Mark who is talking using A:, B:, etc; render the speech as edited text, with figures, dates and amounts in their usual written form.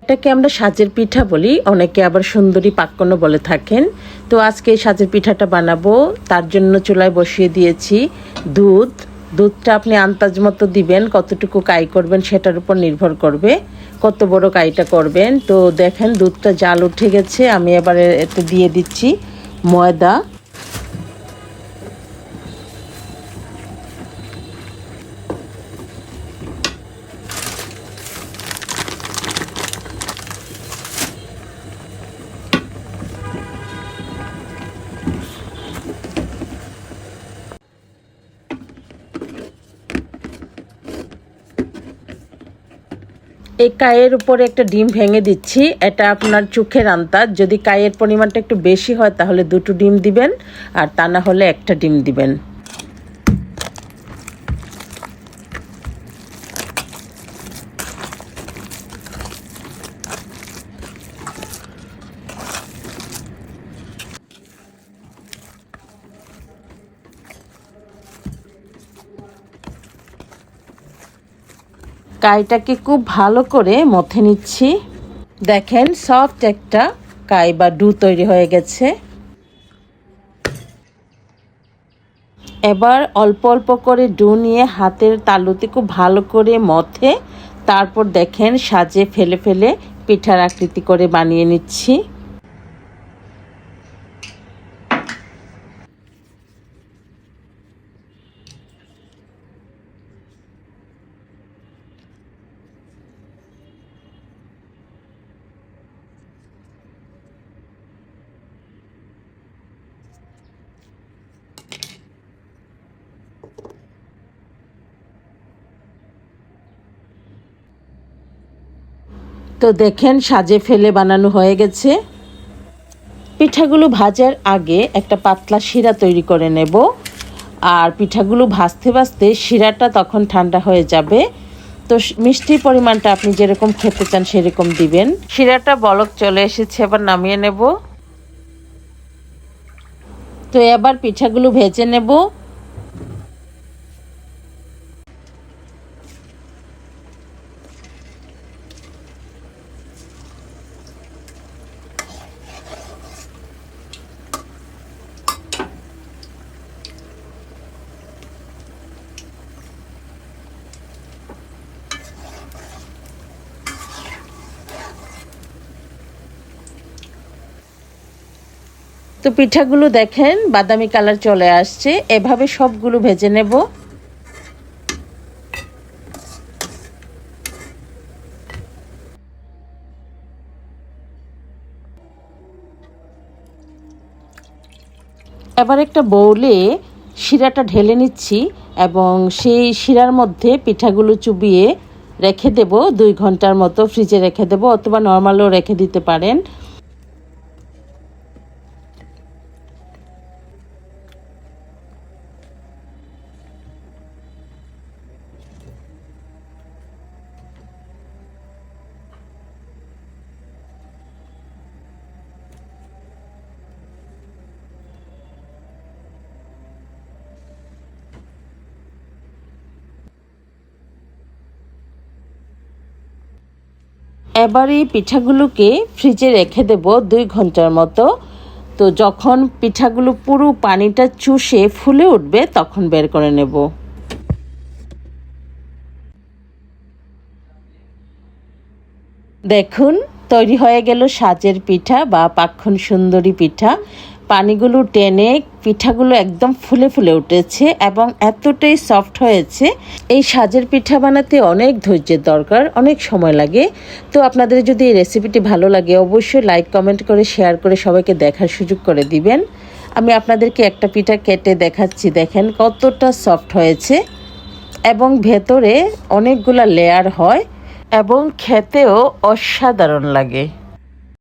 A: এটাকে আমরা সাজের পিঠা বলি, অনেকে আবার সুন্দরী পাক্কনও বলে থাকেন। তো আজকে এই সাজের পিঠাটা বানাবো। তার জন্য চুলায় বসিয়ে দিয়েছি দুধটা আপনি আন্দাজ মতো দিবেন, কতটুকু কাই করবেন সেটার উপর নির্ভর করবে কত বড় কাইটা করবেন। তো দেখেন দুধটা জাল উঠে গেছে, আমি এবার এতে দিয়ে দিচ্ছি ময়দা। এই কাইয়ের উপরে একটা ডিম ভেঙে দিচ্ছি, এটা আপনার চোখের আন্দাজ। যদি কাইয়ের পরিমাণটা একটু বেশি হয় তাহলে 2টো ডিম দিবেন, আর তা না হলে একটা ডিম দিবেন। কাইটাকে খুব ভালো করে মথে নিচ্ছি। দেখেন সফট একটা কাই বা ডু তৈরি হয়ে গেছে। এবার অল্প অল্প করে ডু নিয়ে হাতের তালুতে খুব ভালো করে মথে তারপর দেখেন সাজে ফেলে ফেলে পিঠার আকৃতি করে বানিয়ে নিচ্ছি। তো দেখেন সাজে ফেলে বানানো হয়ে গেছে। পিঠাগুলো ভাজার আগে একটা পাতলা শিরা তৈরি করে নেব, আর পিঠাগুলো ভাজতে ভাজতে শিরাটা তখন ঠান্ডা হয়ে যাবে। তো মিষ্টির পরিমাণটা আপনি যেরকম খেতে চান সেরকম দিবেন। শিরাটা বলক চলে এসেছে, এবার নামিয়ে নেব। তো এবার পিঠাগুলো ভেজে নেব। তো পিঠাগুলো দেখেন বাদামি কালার চলে আসছে, এভাবে সবগুলো ভেজে নেব। এবার একটা বউলে শিরাটা ঢেলে নিচ্ছি এবং সেই শিরার মধ্যে পিঠাগুলো চুবিয়ে রেখে দেব 2 ঘন্টার মতো, ফ্রিজে রেখে দেব অথবা নর্মালও রেখে দিতে পারেন। এবার এই পিঠাগুলোকে ফ্রিজে রেখে দেব 2 ঘন্টার মতো। তো যখন পিঠাগুলো পুরো পানিটা চুষে ফুলে উঠবে তখন বের করে নেব। দেখুন তৈরি হয়ে গেল সাজের পিঠা বা পাক্ষণ সুন্দরী পিঠা। পানিগুলো টেনে পিঠাগুলো একদম ফুলে ফুলে উঠেছে এবং এতটাই সফট হয়েছে। এই সাজের পিঠা বানাতে অনেক ধৈর্যের দরকার, অনেক সময় লাগে। তো আপনাদের যদি এই রেসিপিটি ভালো লাগে অবশ্যই লাইক কমেন্ট করে শেয়ার করে সবাইকে দেখার সুযোগ করে দিবেন। আমি আপনাদেরকে একটা পিঠা কেটে দেখাচ্ছি, দেখেন কতটা সফট হয়েছে এবং ভেতরে অনেকগুলা লেয়ার হয় এবং খেতেও অসাধারণ লাগে।